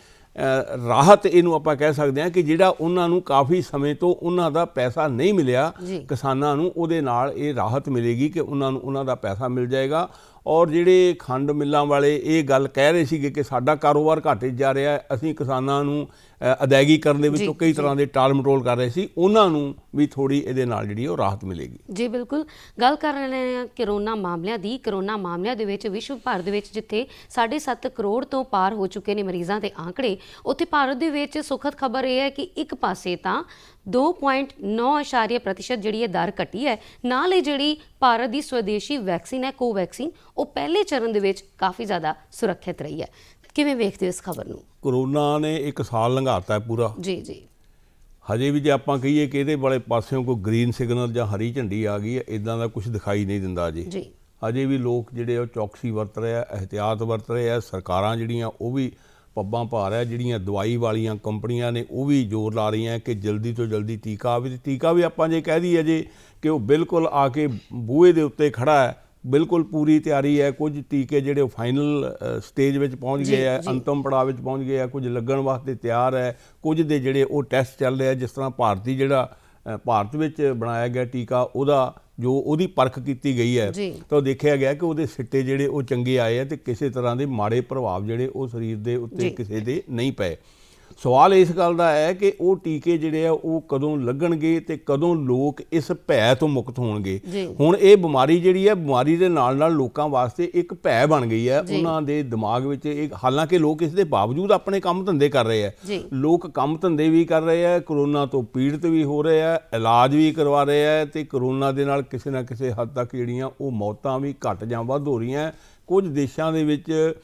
ਰਾਹਤ ਇਹਨੂੰ ਆਪਾਂ ਕਹਿ ਸਕਦੇ ਹਾਂ ਕਿ ਜਿਹੜਾ ਉਹਨਾਂ ਨੂੰ ਕਾਫੀ ਸਮੇਂ ਤੋਂ ਉਹਨਾਂ ਦਾ ਪੈਸਾ ਨਹੀਂ ਮਿਲਿਆ, ਕਿਸਾਨਾਂ ਨੂੰ ਉਹਦੇ ਨਾਲ ਇਹ ਰਾਹਤ ਮਿਲੇਗੀ ਕਿ ਉਹਨਾਂ ਨੂੰ ਉਹਨਾਂ ਦਾ ਪੈਸਾ ਮਿਲ ਜਾਏਗਾ। ਔਰ ਜਿਹੜੇ ਖੰਡ ਮਿੱਲਾਂ ਵਾਲੇ ਇਹ ਗੱਲ ਕਹਿ ਰਹੇ ਸੀਗੇ ਕਿ ਸਾਡਾ ਕਾਰੋਬਾਰ ਘਾਟੇ 'ਚ ਜਾ ਰਿਹਾ, ਅਸੀਂ ਕਿਸਾਨਾਂ ਨੂੰ ਅਦਾਇਗੀ ਕਰਨ ਦੇ ਵਿੱਚੋਂ ਕਈ ਤਰ੍ਹਾਂ ਦੇ ਟਾਲ ਮਟੋਲ ਕਰ ਰਹੇ ਸੀ, ਉਹਨਾਂ ਨੂੰ ਵੀ ਥੋੜ੍ਹੀ ਇਹਦੇ ਨਾਲ ਜਿਹੜੀ ਉਹ ਰਾਹਤ ਮਿਲੇਗੀ। ਜੀ ਬਿਲਕੁਲ, ਗੱਲ ਕਰ ਰਹੇ ਹਾਂ ਕਰੋਨਾ ਮਾਮਲਿਆਂ ਦੀ। ਕਰੋਨਾ ਮਾਮਲਿਆਂ ਦੇ ਵਿੱਚ ਵਿਸ਼ਵ ਭਰ ਦੇ ਵਿੱਚ ਜਿੱਥੇ 7.5 ਕਰੋੜ ਤੋਂ ਪਾਰ ਹੋ ਚੁੱਕੇ ਨੇ ਮਰੀਜ਼ਾਂ ਦੇ ਆંકੜੇ, ਉੱਥੇ ਭਾਰਤ ਦੇ ਵਿੱਚ ਸੁਖਦ ਖਬਰ ਇਹ ਹੈ ਕਿ ਇੱਕ ਪਾਸੇ ਤਾਂ 2.9% ਜਿਹੜੀ ਇਹ ਦਰ ਘਟੀ ਹੈ, ਨਾਲ ਹੀ ਜਿਹੜੀ ਭਾਰਤ ਦੀ ਸਵਦੇਸ਼ੀ ਵੈਕਸੀਨ ਹੈ ਕੋਵੈਕਸੀਨ, ਉਹ ਪਹਿਲੇ ਚਰਨ ਦੇ ਵਿੱਚ ਕਾਫੀ ਜ਼ਿਆਦਾ ਸੁਰੱਖਿਅਤ ਰਹੀ ਹੈ। ਕਿਵੇਂ ਵੇਖਦੇ ਹੋ ਇਸ ਖਬਰ ਨੂੰ? ਕਰੋਨਾ ਨੇ 1 ਸਾਲ ਲੰਘਾਤਾ ਪੂਰਾ। ਜੀ ਹਜੇ ਵੀ ਜੇ ਆਪਾਂ ਕਹੀਏ ਕਿ ਇਹਦੇ ਵਾਲੇ ਪਾਸਿਓਂ ਕੋਈ ਗ੍ਰੀਨ ਸਿਗਨਲ ਜਾਂ ਹਰੀ ਝੰਡੀ ਆ ਗਈ ਹੈ, ਇੱਦਾਂ ਦਾ ਕੁਝ ਦਿਖਾਈ ਨਹੀਂ ਦਿੰਦਾ ਜੀ। ਹਜੇ ਵੀ ਲੋਕ ਜਿਹੜੇ ਉਹ ਚੌਕਸੀ ਵਰਤ ਰਹੇ ਆ, ਇਹਤਿਆਤ ਵਰਤ ਰਹੇ ਆ। ਸਰਕਾਰਾਂ ਜਿਹੜੀਆਂ ਉਹ ਵੀ ਪੱਬਾਂ ਪਾ ਰਿਹਾ, ਜਿਹੜੀਆਂ ਦਵਾਈ ਵਾਲੀਆਂ ਕੰਪਨੀਆਂ ਨੇ ਉਹ ਵੀ ਜ਼ੋਰ ਲਾ ਰਹੀਆਂ ਕਿ ਜਲਦੀ ਤੋਂ ਜਲਦੀ ਟੀਕਾ ਆਵੇ। ਤੇ ਟੀਕਾ ਵੀ ਆਪਾਂ ਜੇ ਕਹਿ ਦਈਏ ਜੇ ਕਿ ਉਹ ਬਿਲਕੁਲ ਆ ਕੇ ਬੂਹੇ ਦੇ ਉੱਤੇ ਖੜਾ ਹੈ, ਬਿਲਕੁਲ ਪੂਰੀ ਤਿਆਰੀ ਹੈ। ਕੁਝ ਟੀਕੇ ਜਿਹੜੇ ਉਹ ਫਾਈਨਲ ਸਟੇਜ ਵਿੱਚ ਪਹੁੰਚ ਗਏ ਹੈ, ਅੰਤਮ ਪੜਾਅ ਵਿੱਚ ਪਹੁੰਚ ਗਏ ਆ, ਕੁਝ ਲੱਗਣ ਵਾਸਤੇ ਤਿਆਰ ਹੈ, ਕੁਝ ਦੇ ਜਿਹੜੇ ਉਹ ਟੈਸਟ ਚੱਲ ਰਹੇ ਆ। ਜਿਸ ਤਰ੍ਹਾਂ ਭਾਰਤ ਵਿੱਚ ਬਣਾਇਆ ਗਿਆ ਟੀਕਾ, ਉਹਦੀ ਪਰਖ ਕੀਤੀ ਗਈ ਹੈ ਤਾਂ ਉਹ ਦੇਖਿਆ ਗਿਆ ਕਿ ਉਹਦੇ ਸਿੱਟੇ ਜਿਹੜੇ ਉਹ ਚੰਗੇ ਆਏ ਆ ਤੇ ਕਿਸੇ ਤਰ੍ਹਾਂ ਦੇ ਮਾੜੇ ਪ੍ਰਭਾਵ ਜਿਹੜੇ ਉਹ ਸਰੀਰ ਦੇ ਉੱਤੇ ਕਿਸੇ ਦੇ ਨਹੀਂ ਪਏ। ਸਵਾਲ ਇਸ ਗੱਲ ਦਾ ਹੈ ਕਿ ਉਹ ਟੀਕੇ ਜਿਹੜੇ ਆ ਉਹ ਕਦੋਂ ਲੱਗਣਗੇ ਤੇ ਕਦੋਂ ਲੋਕ ਇਸ ਭੈ ਤੋਂ ਮੁਕਤ ਹੋਣਗੇ। ਹੁਣ ਇਹ ਬਿਮਾਰੀ ਜਿਹੜੀ ਹੈ, ਬਿਮਾਰੀ ਦੇ ਨਾਲ ਨਾਲ ਲੋਕਾਂ ਵਾਸਤੇ ਇੱਕ ਭੈ ਬਣ ਗਈ ਹੈ ਉਹਨਾਂ ਦੇ ਦਿਮਾਗ ਵਿੱਚ। ਹਾਲਾਂਕਿ ਲੋਕ ਇਸ ਦੇ ਬਾਵਜੂਦ ਆਪਣੇ ਕੰਮ ਧੰਦੇ ਕਰ ਰਹੇ ਆ, ਲੋਕ ਕੰਮ ਧੰਦੇ ਵੀ ਕਰ ਰਹੇ ਆ, ਕਰੋਨਾ ਤੋਂ ਪੀੜਤ ਵੀ ਹੋ ਰਹੇ ਆ, ਇਲਾਜ ਵੀ ਕਰਵਾ ਰਹੇ ਆ ਤੇ ਕਰੋਨਾ ਦੇ ਨਾਲ ਕਿਸੇ ਨਾ ਕਿਸੇ ਹੱਦ ਤੱਕ ਜਿਹੜੀਆਂ ਉਹ ਮੌਤਾਂ ਵੀ ਘੱਟ ਜਾਂ ਵੱਧ ਹੋ ਰਹੀਆਂ। ਕੁਝ ਦੇਸ਼ਾਂ ਦੇ ਵਿੱਚ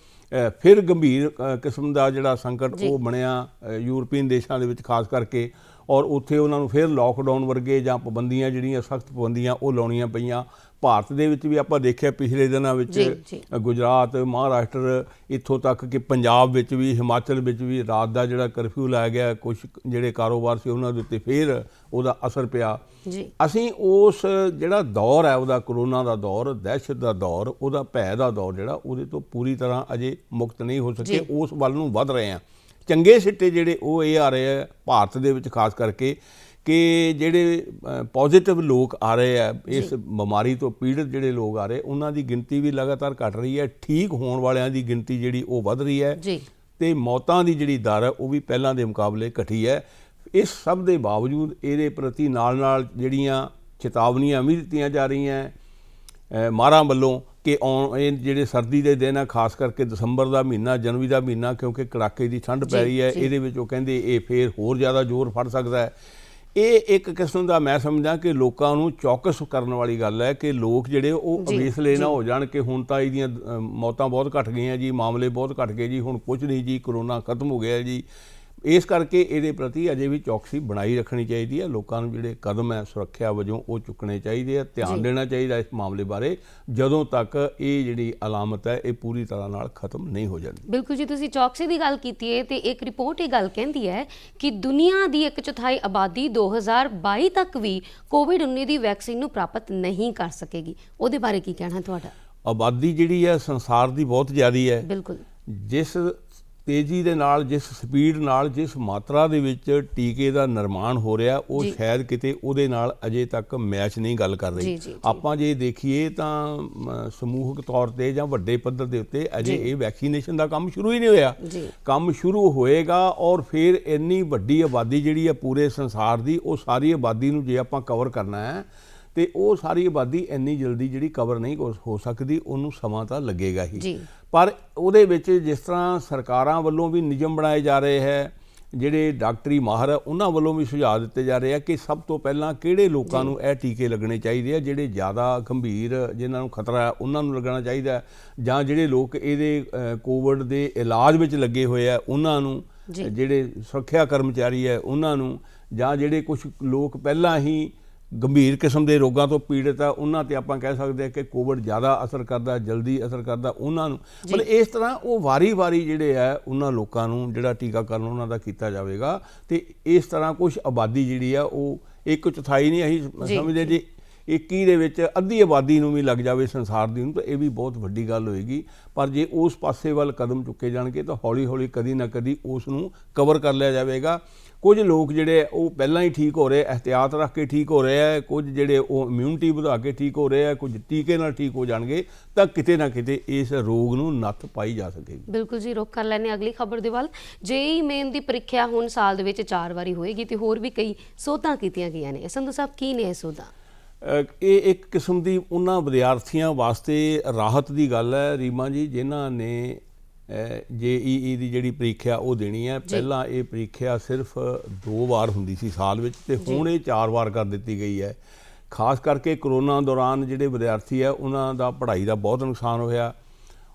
ਫਿਰ ਗੰਭੀਰ ਕਿਸਮ ਦਾ ਜਿਹੜਾ ਸੰਕਟ ਉਹ ਬਣਿਆ, ਯੂਰਪੀਅਨ ਦੇਸ਼ਾਂ ਦੇ ਵਿੱਚ ਖਾਸ ਕਰਕੇ, ਔਰ ਉੱਥੇ ਉਹਨਾਂ ਨੂੰ ਫਿਰ ਲੋਕਡਾਊਨ ਵਰਗੇ ਜਾਂ ਪਾਬੰਦੀਆਂ ਜਿਹੜੀਆਂ ਸਖਤ ਪਾਬੰਦੀਆਂ ਉਹ ਲਾਉਣੀਆਂ ਪਈਆਂ। ਭਾਰਤ ਦੇ ਵਿੱਚ ਵੀ ਆਪਾਂ ਦੇਖਿਆ ਪਿਛਲੇ ਦਿਨਾਂ ਵਿੱਚ ਗੁਜਰਾਤ, ਮਹਾਰਾਸ਼ਟਰ, ਇੱਥੋਂ ਤੱਕ ਕਿ ਪੰਜਾਬ ਵਿੱਚ ਵੀ, ਹਿਮਾਚਲ ਵਿੱਚ ਵੀ ਰਾਤ ਦਾ ਜਿਹੜਾ ਕਰਫਿਊ ਲਾਇਆ ਗਿਆ। ਕੁਛ ਜਿਹੜੇ ਕਾਰੋਬਾਰ ਸੀ ਉਹਨਾਂ ਦੇ ਉੱਤੇ ਫਿਰ ਉਹਦਾ ਅਸਰ ਪਿਆ। ਅਸੀਂ ਉਸ ਜਿਹੜਾ ਦੌਰ ਹੈ ਉਹਦਾ, ਕਰੋਨਾ ਦਾ ਦੌਰ, ਦਹਿਸ਼ਤ ਦਾ ਦੌਰ, ਉਹਦਾ ਭੈ ਦਾ ਦੌਰ ਜਿਹੜਾ, ਉਹਦੇ ਤੋਂ ਪੂਰੀ ਤਰ੍ਹਾਂ ਅਜੇ ਮੁਕਤ ਨਹੀਂ ਹੋ ਸਕੇ। ਉਸ ਵੱਲ ਨੂੰ ਵੱਧ ਰਹੇ ਹਾਂ। ਚੰਗੇ ਸਿੱਟੇ ਜਿਹੜੇ ਉਹ ਇਹ ਆ ਰਹੇ ਆ ਭਾਰਤ ਦੇ ਵਿੱਚ ਖਾਸ ਕਰਕੇ ਕਿ ਜਿਹੜੇ ਪੋਜ਼ੀਟਿਵ ਲੋਕ ਆ ਰਹੇ ਆ, ਇਸ ਬਿਮਾਰੀ ਤੋਂ ਪੀੜਤ ਜਿਹੜੇ ਲੋਕ ਆ ਰਹੇ, ਉਹਨਾਂ ਦੀ ਗਿਣਤੀ ਵੀ ਲਗਾਤਾਰ ਘਟ ਰਹੀ ਹੈ। ਠੀਕ ਹੋਣ ਵਾਲਿਆਂ ਦੀ ਗਿਣਤੀ ਜਿਹੜੀ ਉਹ ਵੱਧ ਰਹੀ ਹੈ ਤੇ ਮੌਤਾਂ ਦੀ ਜਿਹੜੀ ਦਰ ਹੈ ਉਹ ਵੀ ਪਹਿਲਾਂ ਦੇ ਮੁਕਾਬਲੇ ਘਟੀ ਹੈ। ਇਸ ਸਭ ਦੇ ਬਾਵਜੂਦ ਇਹਦੇ ਪ੍ਰਤੀ ਨਾਲ ਜਿਹੜੀਆਂ ਚੇਤਾਵਨੀਆਂ ਵੀ ਦਿੱਤੀਆਂ ਜਾ ਰਹੀਆਂ ਮਾਹਰਾਂ ਵੱਲੋਂ ਕਿ ਇਹ ਜਿਹੜੇ ਸਰਦੀ ਦੇ ਦਿਨ ਆ, ਖਾਸ ਕਰਕੇ ਦਸੰਬਰ ਦਾ ਮਹੀਨਾ, ਜਨਵਰੀ ਦਾ ਮਹੀਨਾ, ਕਿਉਂਕਿ ਕੜਾਕੇ ਦੀ ਠੰਡ ਪੈ ਰਹੀ ਹੈ, ਇਹਦੇ ਵਿੱਚ ਉਹ ਕਹਿੰਦੇ ਇਹ ਫੇਰ ਹੋਰ ਜ਼ਿਆਦਾ ਜ਼ੋਰ ਫੜ ਸਕਦਾ ਹੈ। ਇਹ ਇੱਕ ਕਿਸਮ ਦਾ ਮੈਂ ਸਮਝਦਾ ਕਿ ਲੋਕਾਂ ਨੂੰ ਚੌਕਸ ਕਰਨ ਵਾਲੀ ਗੱਲ ਹੈ ਕਿ ਲੋਕ ਜਿਹੜੇ ਉਹ ਅਵੇਸਲੇ ਨਾ ਹੋ ਜਾਣ ਕਿ ਹੁਣ ਤਾਂ ਇਹਦੀਆਂ ਮੌਤਾਂ ਬਹੁਤ ਘੱਟ ਗਈਆਂ ਜੀ, ਮਾਮਲੇ ਬਹੁਤ ਘੱਟ ਗਏ ਜੀ, ਹੁਣ ਕੁਝ ਨਹੀਂ ਜੀ, ਕਰੋਨਾ ਖਤਮ ਹੋ ਗਿਆ ਜੀ। ਇਸ ਕਰਕੇ ਇਹਦੇ ਪ੍ਰਤੀ ਅਜੇ ਵੀ ਚੌਕਸੀ ਬਣਾਈ ਰੱਖਣੀ ਚਾਹੀਦੀ ਹੈ। ਲੋਕਾਂ ਨੂੰ ਜਿਹੜੇ ਕਦਮ ਹੈ ਸੁਰੱਖਿਆ ਵਜੋਂ ਉਹ ਚੁੱਕਣੇ ਚਾਹੀਦੇ ਆ, ਧਿਆਨ ਦੇਣਾ ਚਾਹੀਦਾ ਇਸ ਮਾਮਲੇ ਬਾਰੇ, ਜਦੋਂ ਤੱਕ ਇਹ ਜਿਹੜੀ ਅਲਾਮਤ ਹੈ ਇਹ ਪੂਰੀ ਤਰ੍ਹਾਂ ਨਾਲ ਖਤਮ ਨਹੀਂ ਹੋ ਜਾਂਦੀ। ਬਿਲਕੁਲ ਜੀ, ਤੁਸੀਂ ਚੌਕਸੀ ਦੀ ਗੱਲ ਕੀਤੀ ਹੈ ਤੇ ਇੱਕ ਰਿਪੋਰਟ ਇਹ ਗੱਲ ਕਹਿੰਦੀ ਹੈ ਕਿ ਦੁਨੀਆ ਦੀ 1/4 ਆਬਾਦੀ 2022 ਤੱਕ ਵੀ ਕੋਵਿਡ-19 ਦੀ ਵੈਕਸੀਨ ਨੂੰ ਪ੍ਰਾਪਤ ਨਹੀਂ ਕਰ ਸਕੇਗੀ। ਉਹਦੇ ਬਾਰੇ ਕੀ ਕਹਿਣਾ ਤੁਹਾਡਾ? ਆਬਾਦੀ ਜਿਹੜੀ ਹੈ ਸੰਸਾਰ ਦੀ ਬਹੁਤ ਜ਼ਿਆਦੀ ਹੈ। ਬਿਲਕੁਲ। ਜਿਸ ਤੇਜ਼ੀ ਦੇ ਨਾਲ, ਜਿਸ ਸਪੀਡ ਨਾਲ, ਜਿਸ ਮਾਤਰਾ ਦੇ ਵਿੱਚ ਟੀਕੇ ਦਾ ਨਿਰਮਾਣ ਹੋ ਰਿਹਾ, ਉਹ ਸ਼ਾਇਦ ਕਿਤੇ ਉਹਦੇ ਨਾਲ ਅਜੇ ਤੱਕ ਮੈਚ ਨਹੀਂ ਗੱਲ ਕਰ ਰਹੀ। ਆਪਾਂ ਜੇ ਦੇਖੀਏ ਤਾਂ ਸਮੂਹਕ ਤੌਰ ਤੇ ਜਾਂ ਵੱਡੇ ਪੱਧਰ ਦੇ ਉੱਤੇ ਅਜੇ ਇਹ ਵੈਕਸੀਨੇਸ਼ਨ ਦਾ ਕੰਮ ਸ਼ੁਰੂ ਹੀ ਨਹੀਂ ਹੋਇਆ। ਕੰਮ ਸ਼ੁਰੂ ਹੋਏਗਾ ਔਰ ਫਿਰ ਇੰਨੀ ਵੱਡੀ ਆਬਾਦੀ ਜਿਹੜੀ ਹੈ ਪੂਰੇ ਸੰਸਾਰ ਦੀ, ਉਹ ਸਾਰੀ ਆਬਾਦੀ ਨੂੰ ਜੇ ਆਪਾਂ ਕਵਰ ਕਰਨਾ ਹੈ ਤੇ ਉਹ ਸਾਰੀ ਆਬਾਦੀ ਇੰਨੀ ਜਲਦੀ ਜਿਹੜੀ ਕਵਰ ਨਹੀਂ ਹੋ ਸਕਦੀ, ਉਹਨੂੰ ਸਮਾਂ ਤਾਂ ਲੱਗੇਗਾ ਹੀ। ਪਰ ਉਹਦੇ ਵਿੱਚ ਜਿਸ ਤਰ੍ਹਾਂ ਸਰਕਾਰਾਂ ਵੱਲੋਂ ਵੀ ਨਿਯਮ ਬਣਾਏ ਜਾ ਰਹੇ ਹੈ, ਜਿਹੜੇ ਡਾਕਟਰੀ ਮਾਹਰ ਉਹਨਾਂ ਵੱਲੋਂ ਵੀ ਸੁਝਾਅ ਦਿੱਤੇ ਜਾ ਰਹੇ ਆ ਕਿ ਸਭ ਤੋਂ ਪਹਿਲਾਂ ਕਿਹੜੇ ਲੋਕਾਂ ਨੂੰ ਇਹ ਟੀਕੇ ਲੱਗਣੇ ਚਾਹੀਦੇ ਆ, ਜਿਹੜੇ ਜ਼ਿਆਦਾ ਗੰਭੀਰ, ਜਿਨ੍ਹਾਂ ਨੂੰ ਖਤਰਾ ਹੈ ਉਹਨਾਂ ਨੂੰ ਲੱਗਣਾ ਚਾਹੀਦਾ, ਜਾਂ ਜਿਹੜੇ ਲੋਕ ਇਹਦੇ ਕੋਵਿਡ ਦੇ ਇਲਾਜ ਵਿੱਚ ਲੱਗੇ ਹੋਏ ਆ ਉਹਨਾਂ ਨੂੰ, ਜਿਹੜੇ ਸੁਰੱਖਿਆ ਕਰਮਚਾਰੀ ਹੈ ਉਹਨਾਂ ਨੂੰ, ਜਾਂ ਜਿਹੜੇ ਕੁਝ ਲੋਕ ਪਹਿਲਾਂ ਹੀ ਗੰਭੀਰ ਕਿਸਮ ਦੇ ਰੋਗਾਂ ਤੋਂ ਪੀੜਤ ਆ ਉਹਨਾਂ ਤੇ ਆਪਾਂ ਕਹਿ ਸਕਦੇ ਹਾਂ ਕਿ ਕੋਵਿਡ ਜ਼ਿਆਦਾ ਅਸਰ ਕਰਦਾ, ਜਲਦੀ ਅਸਰ ਕਰਦਾ, ਉਹਨਾਂ ਨੂੰ। ਮਤਲਬ ਇਸ ਤਰ੍ਹਾਂ ਉਹ ਵਾਰੀ ਜਿਹੜੇ ਆ ਉਹਨਾਂ ਲੋਕਾਂ ਨੂੰ ਜਿਹੜਾ ਟੀਕਾਕਰਨ ਉਹਨਾਂ ਦਾ ਕੀਤਾ ਜਾਵੇਗਾ। ਤੇ ਇਸ ਤਰ੍ਹਾਂ ਕੁਝ ਆਬਾਦੀ ਜਿਹੜੀ ਆ ਉਹ 1/4 ਨਹੀਂ, ਅਸੀਂ ਸਮਝਦੇ ਜੇ 21 ਦੇ ਵਿੱਚ ਅੱਧੀ ਆਬਾਦੀ ਨੂੰ ਵੀ ਲੱਗ ਜਾਵੇ ਸੰਸਾਰ ਦੀ ਨੂੰ, ਤਾਂ ਇਹ ਵੀ ਬਹੁਤ ਵੱਡੀ ਗੱਲ ਹੋਏਗੀ। ਪਰ ਜੇ ਉਸ ਪਾਸੇ ਵੱਲ ਕਦਮ ਚੁੱਕੇ ਜਾਣਗੇ ਤਾਂ ਹੌਲੀ ਹੌਲੀ ਕਦੀ ਨਾ ਕਦੀ ਉਸ ਨੂੰ ਕਵਰ ਕਰ ਲਿਆ ਜਾਵੇਗਾ। ਕੁਝ ਲੋਕ ਜਿਹੜੇ ਉਹ ਪਹਿਲਾਂ ਹੀ ਠੀਕ ਹੋ ਰਹੇ, ਅਹਿਤਿਆਤ ਰੱਖ ਕੇ ਠੀਕ ਹੋ ਰਹੇ ਹੈ, ਕੁਝ ਜਿਹੜੇ ਉਹ ਇਮਿਊਨਿਟੀ ਵਧਾ ਕੇ ਠੀਕ ਹੋ ਰਹੇ ਹੈ, ਕੁਝ ਟੀਕੇ ਨਾਲ ਠੀਕ ਹੋ ਜਾਣਗੇ, ਤਾਂ ਕਿਤੇ ਨਾ ਕਿਤੇ ਇਸ ਰੋਗ ਨੂੰ ਨੱਥ ਪਾਈ ਜਾ ਸਕੇਗੀ। ਬਿਲਕੁਲ ਜੀ, ਰੁਕ ਕਰ ਲੈਂਦੇ ਅਗਲੀ ਖਬਰ ਦੇ ਵੱਲ। JEE ਮੇਨ ਦੀ ਪ੍ਰੀਖਿਆ ਹੁਣ ਸਾਲ ਦੇ ਵਿੱਚ 4 ਵਾਰੀ ਹੋਏਗੀ ਤੇ ਹੋਰ ਵੀ ਕਈ ਸੋਧਾਂ ਕੀਤੀਆਂ ਗਈਆਂ ਨੇ। ਸੰਧੂ ਸਾਹਿਬ, ਕੀ ਨੇ ਇਹ ਸੋਧਾਂ? ਇਹ ਇੱਕ ਕਿਸਮ ਦੀ ਉਹਨਾਂ ਵਿਦਿਆਰਥੀਆਂ ਵਾਸਤੇ ਰਾਹਤ ਦੀ ਗੱਲ ਹੈ ਰੀਮਾ ਜੀ, ਜਿਨ੍ਹਾਂ ਨੇ JEE ਦੀ ਜਿਹੜੀ ਪ੍ਰੀਖਿਆ ਉਹ ਦੇਣੀ ਹੈ। ਪਹਿਲਾਂ ਇਹ ਪ੍ਰੀਖਿਆ ਸਿਰਫ 2 ਵਾਰ ਹੁੰਦੀ ਸੀ ਸਾਲ ਵਿੱਚ, ਤੇ ਹੁਣ ਇਹ 4 ਵਾਰ ਕਰ ਦਿੱਤੀ ਗਈ ਹੈ। ਖਾਸ ਕਰਕੇ ਕਰੋਨਾ ਦੌਰਾਨ ਜਿਹੜੇ ਵਿਦਿਆਰਥੀ ਹੈ ਉਹਨਾਂ ਦਾ ਪੜ੍ਹਾਈ ਦਾ ਬਹੁਤ ਨੁਕਸਾਨ ਹੋਇਆ,